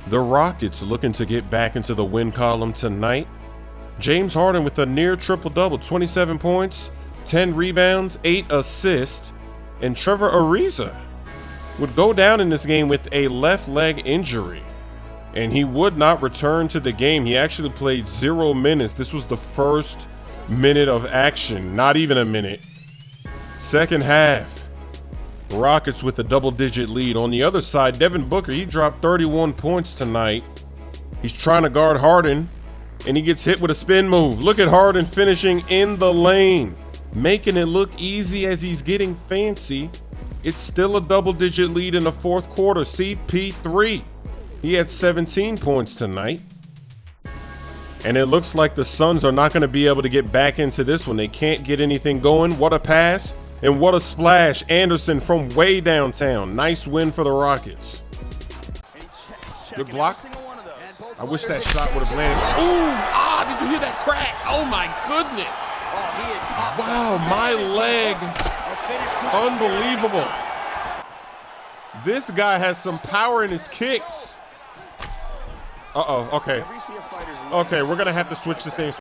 The Rockets looking to get back into the win column tonight. James Harden with a near triple-double, 27 points, 10 rebounds, 8 assists. And Trevor Ariza would go down in this game with a left leg injury. And he would not return to the game. He actually played 0 minutes. This was the first minute of action, not even a minute. Second half. Rockets with a double-digit lead. On the other side, Devin Booker, he dropped 31 points tonight. He's trying to guard Harden, and he gets hit with a spin move. Look at Harden finishing in the lane, making it look easy as he's getting fancy. It's still a double-digit lead in the fourth quarter. CP3, he had 17 points tonight. And it looks like the Suns are not going to be able to get back into this one. They can't get anything going. What a pass. And what a splash. Anderson from way downtown. Nice win for the Rockets. Good block. I wish that shot would have landed. Ooh, did you hear that crack? Oh my goodness. Wow, my leg. Unbelievable. This guy has some power in his kicks. Okay. Okay, we're going to have to switch this thing.